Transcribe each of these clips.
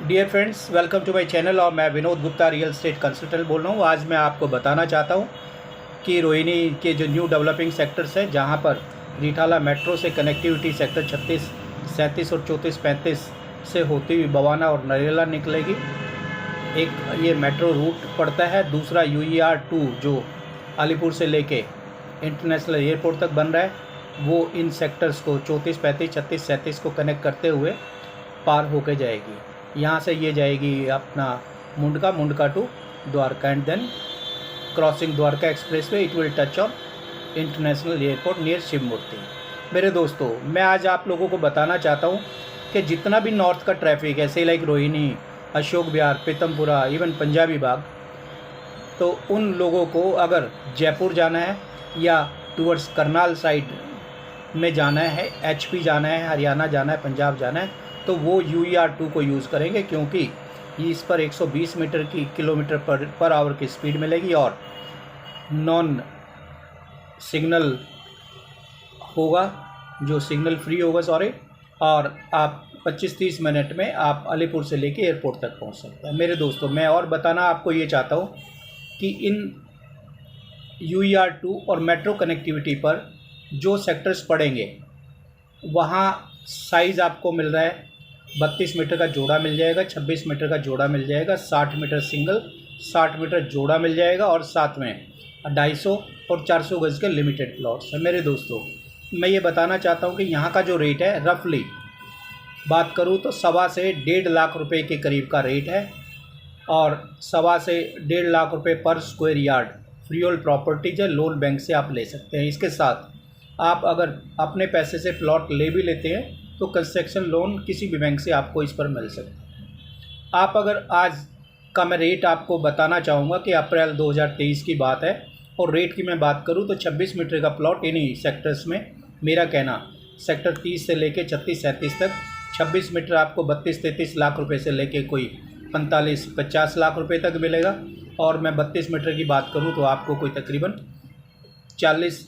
Dear friends, welcome to my channel. और मैं Vinod Gupta real estate consultant बोल रहा हूँ। आज मैं आपको बताना चाहता हूँ कि रोहिणी के जो न्यू डेवलपिंग सेक्टर्स हैं, जहाँ पर रिठाला मेट्रो से कनेक्टिविटी सेक्टर 36, 37 और 34, 35 से होती हुई बवाना और नरेला निकलेगी। एक ये मेट्रो रूट पड़ता है। दूसरा UER-2 जो अलीपुर से लेके इंटरनेशनल एयरपोर्ट तक बन रहा है, वो इन सेक्टर्स को 34, 35, 36, 37 को कनेक्ट करते हुए पार होके जाएगी। यहाँ से ये जाएगी अपना Mundka to Dwarka and then crossing Dwarka expressway it will touch on international airport near Shiv Murti. मेरे दोस्तों, मैं आज आप लोगों को बताना चाहता हूँ कि जितना भी नॉर्थ का ट्रैफिक है, से लाइक रोहिणी, अशोक विहार, पीतमपुरा, इवन पंजाबी बाग, तो उन लोगों को अगर जयपुर जाना है या टूवर्ड्स करनाल साइड में जाना है, HP जाना है, हरियाणा जाना है, पंजाब जाना है, तो वो UER-2 को यूज़ करेंगे, क्योंकि इस पर 120 किलोमीटर पर आवर की स्पीड मिलेगी और नॉन सिग्नल होगा, जो सिग्नल फ्री होगा और आप 25-30 मिनट में आप अलीपुर से लेके एयरपोर्ट तक पहुंच सकते हैं। मेरे दोस्तों, मैं और बताना आपको ये चाहता हूं कि इन UER-2 और मेट्रो कनेक्टिविटी पर जो सेक्टर्स पड़ेंगे, वहाँ साइज़ आपको मिल रहा है 32 मीटर का जोड़ा मिल जाएगा, 26 मीटर का जोड़ा मिल जाएगा, 60 मीटर सिंगल, 60 मीटर जोड़ा मिल जाएगा और साथ में 250 और 400 गज के लिमिटेड प्लॉट्स है। मेरे दोस्तों, मैं ये बताना चाहता हूँ कि यहाँ का जो रेट है, रफली बात करूँ तो 1.25 से 1.5 लाख रुपए के करीब का रेट है और 1.25 से 1.5 लाख रुपए पर square yard free hold properties है। लोन बैंक से आप ले सकते हैं। इसके साथ आप अगर अपने पैसे से प्लॉट ले भी लेते हैं तो कंस्ट्रक्शन लोन किसी भी बैंक से आपको इस पर मिल सकता है। आप अगर आज का मैं रेट आपको बताना चाहूँगा कि अप्रैल 2023 की बात है और रेट की मैं बात करूँ तो 26 मीटर का प्लॉट इन्हीं सेक्टर्स में, मेरा कहना सेक्टर 30 से लेके 36-37 तक 26 मीटर आपको 32-33 लाख रुपए से लेके कोई 45-50 लाख रुपए तक मिलेगा। और मैं 32 मीटर की बात करूँ तो आपको कोई तकरीबन 40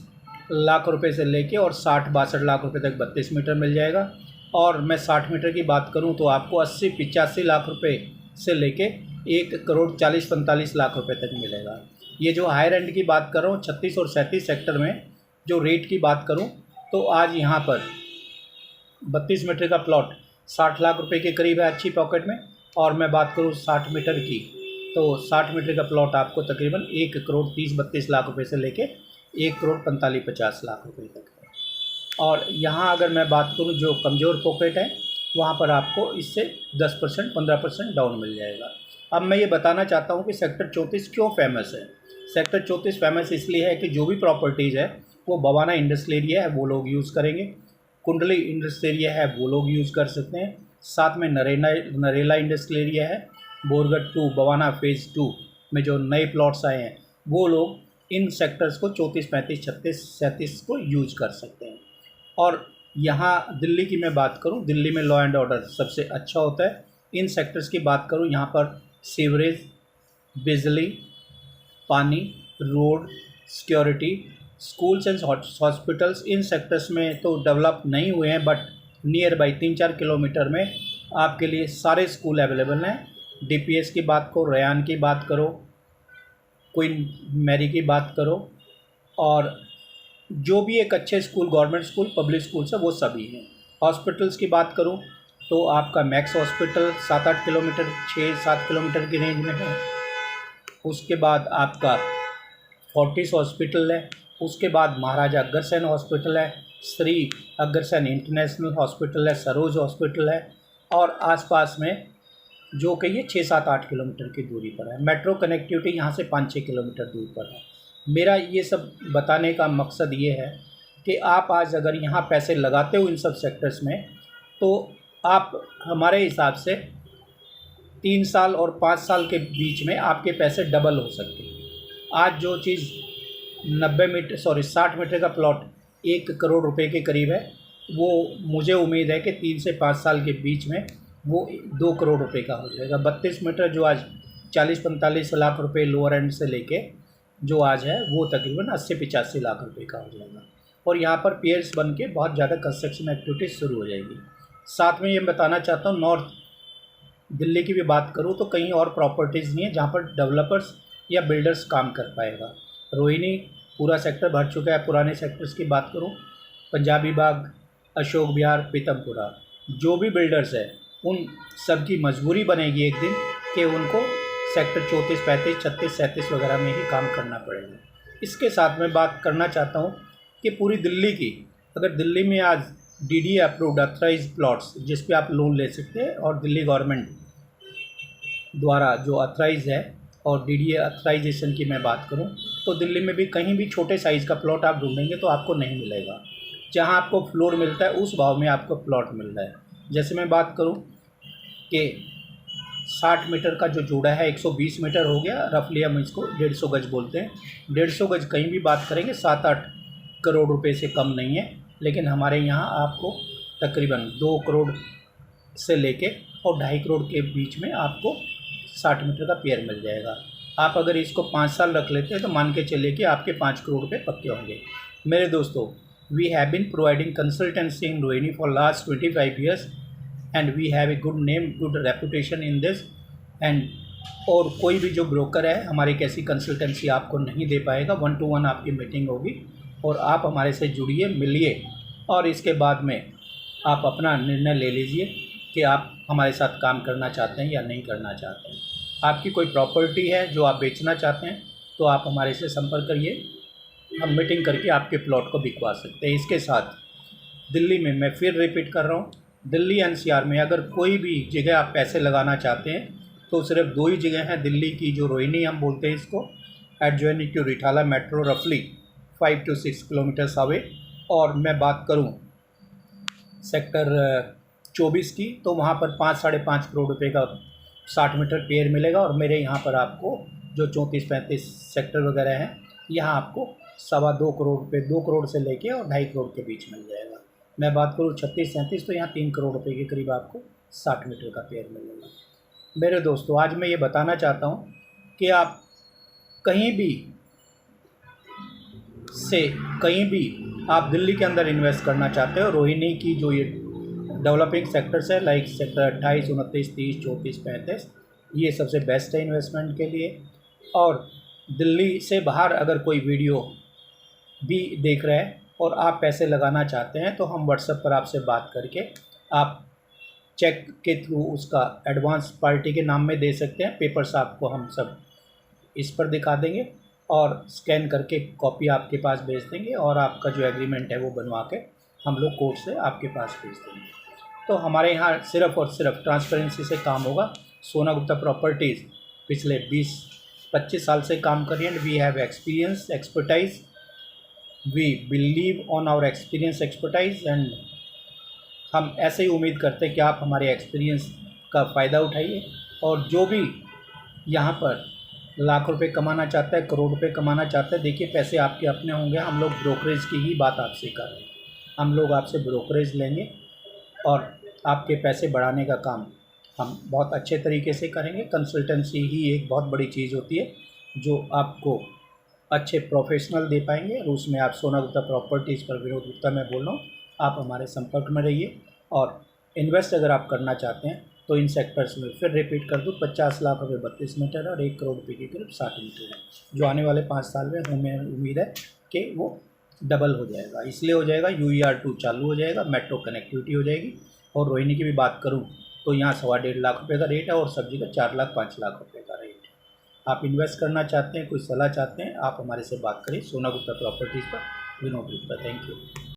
लाख रुपए से लेके और 60-62 लाख रुपए तक 32 मीटर मिल जाएगा। और मैं 60 मीटर की बात करूं तो आपको 80-85 लाख रुपए से लेके 1,40,45 लाख रुपए तक मिलेगा। ये जो हायर एंड की बात कर रहा हूँ 36 और 37 सेक्टर में जो रेट की बात करूं तो आज यहाँ पर 32 मीटर का प्लॉट 60 लाख रुपए के करीब है अच्छी पॉकेट में। और मैं बात करूँ 60 मीटर की तो 60 मीटर का प्लॉट आपको तकरीबन 1,30,32 लाख रुपये से लेके 1,45,50 लाख रुपए तक है। और यहाँ अगर मैं बात करूँ जो कमज़ोर पॉकेट है, वहाँ पर आपको इससे 10%, 15% डाउन मिल जाएगा। अब मैं ये बताना चाहता हूँ कि सेक्टर 34 क्यों फेमस है। सेक्टर 34 फेमस इसलिए है कि जो भी प्रॉपर्टीज़ है वो बवाना इंडस्ट्रियल एरिया है, वो लोग यूज़ करेंगे। कुंडली इंडस्ट्रियल एरिया है, वो लोग यूज़ कर सकते हैं। साथ में नरेला इंडस्ट्रियल एरिया है। बोरगढ़ 2 बवाना फ़ेज़ 2 में जो नए प्लॉट्स आए हैं, वो लोग इन सेक्टर्स को 34, 35, 36, 37 को यूज कर सकते हैं। और यहाँ दिल्ली की मैं बात करूँ, दिल्ली में लॉ एंड ऑर्डर सबसे अच्छा होता है। इन सेक्टर्स की बात करूँ, यहाँ पर सीवरेज, बिजली, पानी, road, security, schools and hospitals in sectors में तो डेवलप नहीं हुए हैं, बट नियर बाई 3-4 किलोमीटर में आपके लिए सारे स्कूल अवेलेबल हैं। DPS की बात करो, रयान की बात करो, क्वीन मैरी की बात करो, और जो भी एक अच्छे school, government school, public schools है, वो सभी हैं। हॉस्पिटल्स की बात करूं तो आपका मैक्स हॉस्पिटल 7-8 किलोमीटर, 6-7 किलोमीटर की रेंज में है। उसके बाद आपका फोर्टिस हॉस्पिटल है। उसके बाद महाराजा अग्रसेन हॉस्पिटल है, श्री अग्रसेन इंटरनेशनल हॉस्पिटल है, सरोज हॉस्पिटल है। और आसपास में जो कि ये 6-7-8 किलोमीटर की दूरी पर है। मेट्रो कनेक्टिविटी यहाँ से 5-6 किलोमीटर दूर पर है। मेरा ये सब बताने का मकसद ये है कि आप आज अगर यहाँ पैसे लगाते हो इन सब सेक्टर्स में, तो आप हमारे हिसाब से 3 साल और 5 साल के बीच में आपके पैसे डबल हो सकते हैं। आज जो चीज़ 60 मीटर का प्लॉट 1 करोड़ रुपए के करीब है, वो मुझे उम्मीद है कि 3 से 5 साल के बीच में वो 2 करोड़ रुपए का हो जाएगा। 32 मीटर जो आज 40-45 लाख रुपए लोअर एंड से लेके जो आज है, वो तकरीबन 80-85 लाख रुपए का हो जाएगा। और यहाँ पर पियर्स बन के बहुत ज़्यादा कंस्ट्रक्शन एक्टिविटीज शुरू हो जाएगी। साथ में ये बताना चाहता हूँ, नॉर्थ दिल्ली की भी बात करूँ तो कहीं और प्रॉपर्टीज़ नहीं है जहाँ पर डेवलपर्स या बिल्डर्स काम कर पाएगा। रोहिणी पूरा सेक्टर भर चुका है। पुराने सेक्टर्स की बात करूँ, पंजाबी बाग, अशोक विहार, पीतमपुरा, जो भी बिल्डर्स है उन सब की मजबूरी बनेगी एक दिन कि उनको सेक्टर 34, 35, 36, 37 वगैरह में ही काम करना पड़ेगा। इसके साथ मैं बात करना चाहता हूँ कि पूरी दिल्ली की, अगर दिल्ली में आज डीडीए अप्रूव्ड अथराइज प्लॉट्स जिस पे आप लोन ले सकते हैं और दिल्ली गवर्नमेंट द्वारा जो अथराइज है, और डीडीए अथराइजेशन की मैं बात करूं तो दिल्ली में भी कहीं भी छोटे साइज़ का प्लॉट आप ढूंढेंगे तो आपको नहीं मिलेगा। जहां आपको फ्लोर मिलता है उस भाव में आपको प्लॉट मिल रहा है। जैसे मैं बात करूं कि 60 मीटर का जो जोड़ा है 120 मीटर हो गया, रफली हम इसको 150 गज बोलते हैं। 150 गज कहीं भी बात करेंगे 7-8 करोड़ रुपए से कम नहीं है, लेकिन हमारे यहाँ आपको तकरीबन 2 करोड़ से लेके और 2.5 करोड़ के बीच में आपको 60 मीटर का पेयर मिल जाएगा। आप अगर इसको 5 साल रख लेते हैं तो मान के चलिए कि आपके 5 करोड़ रुपये पक्के होंगे। मेरे दोस्तों, we have been providing consultancy in Rohini for last 25 years and we have a good name, good reputation in this end और कोई भी जो ब्रोकर है हमारी कैसी कंसल्टेंसी आपको नहीं दे पाएगा। 1 to 1 आपकी मीटिंग होगी और आप हमारे से जुड़िए, मिलिए और इसके बाद में आप अपना निर्णय ले लीजिए कि आप हमारे साथ काम करना चाहते हैं या नहीं करना चाहते हैं। आपकी कोई प्रॉपर्टी है जो आप बेचना चाहते हैं तो आप हमारे से संपर्क करिए, हम मीटिंग करके आपके प्लॉट को बिकवा सकते हैं। इसके साथ दिल्ली में, मैं फिर रिपीट कर रहा हूँ, दिल्ली एनसीआर में अगर कोई भी जगह आप पैसे लगाना चाहते हैं तो सिर्फ 2 ही जगह हैं दिल्ली की, जो रोहिणी हम बोलते हैं इसको, एडजॉइनिंग टू रिठाला मेट्रो, रफली 5 to 6 किलोमीटर्स अवे। और मैं बात करूं सेक्टर 24 की तो वहां पर 5-5.5 करोड़ रुपए का 60 मीटर पेयर मिलेगा और मेरे यहाँ पर आपको जो 34-35 सेक्टर वगैरह हैं यहाँ आपको 2.25 करोड़ रुपये, 2 करोड़ से लेके और 2.5 करोड़ के बीच मिल जाएगा। मैं बात करूँ 36-37 तो यहाँ 3 करोड़ रुपए के करीब आपको 60 मीटर का पेयर मिलेगा। मेरे दोस्तों, आज मैं ये बताना चाहता हूँ कि आप कहीं भी से कहीं भी आप दिल्ली के अंदर इन्वेस्ट करना चाहते हो, रोहिणी की जो ये डेवलपिंग सेक्टर्स है लाइक सेक्टर 28, 29, 30, 34, 35, ये सबसे बेस्ट है इन्वेस्टमेंट के लिए। और दिल्ली से बाहर अगर कोई वीडियो भी देख रहे हैं और आप पैसे लगाना चाहते हैं तो हम व्हाट्सएप पर आपसे बात करके आप चेक के थ्रू उसका एडवांस पार्टी के नाम में दे सकते हैं। पेपर्स आपको हम सब इस पर दिखा देंगे और स्कैन करके कॉपी आपके पास भेज देंगे और आपका जो एग्रीमेंट है वो बनवा के हम लोग कोर्ट से आपके पास भेज देंगे। तो हमारे यहाँ सिर्फ़ और सिर्फ ट्रांसपेरेंसी से काम होगा। सोना गुप्ता प्रॉपर्टीज़ पिछले 20-25 साल से काम कर रही है and we have experience, expertise, we believe on our experience, expertise and हम ऐसे ही उम्मीद करते हैं कि आप हमारे एक्सपीरियंस का फ़ायदा उठाइए और जो भी यहाँ पर लाख रुपए कमाना चाहता है, करोड़ रुपए कमाना चाहता है, देखिए पैसे आपके अपने होंगे। हम लोग ब्रोकरेज की ही बात आपसे कर रहे हैं, हम लोग आपसे ब्रोकरेज लेंगे और आपके पैसे बढ़ाने का काम हम बहुत अच्छे तरीके से करेंगे। कंसल्टेंसी ही एक बहुत बड़ी चीज़ होती है जो आपको अच्छे प्रोफेशनल दे पाएंगे और उसमें आप सोना गुप्ता प्रॉपर्टीज़ पर, विनोद गुप्ता मैं बोल रहा हूँ, आप हमारे संपर्क में रहिए। और इन्वेस्ट अगर आप करना चाहते हैं तो इन सेक्टर्स में फिर रिपीट कर दूँ, 50 लाख रुपये 32 मीटर और 1 करोड़ रुपये के करीब 60 मीटर है, जो आने वाले 5 साल में हमें उम्मीद है कि वो डबल हो जाएगा। इसलिए हो जाएगा UER2 चालू हो जाएगा, मेट्रो कनेक्टिविटी हो जाएगी। और रोहिणी की भी बात करूँ तो यहाँ 1.25 लाख रुपये का रेट है और सब्जी का 4 लाख 5 लाख रुपये का रेट है। आप इन्वेस्ट करना चाहते हैं, कोई सलाह चाहते हैं, आप हमारे से बात करें। सोना गुप्ता प्रॉपर्टीज़ पर, विनोद गुप्ता। Thank you.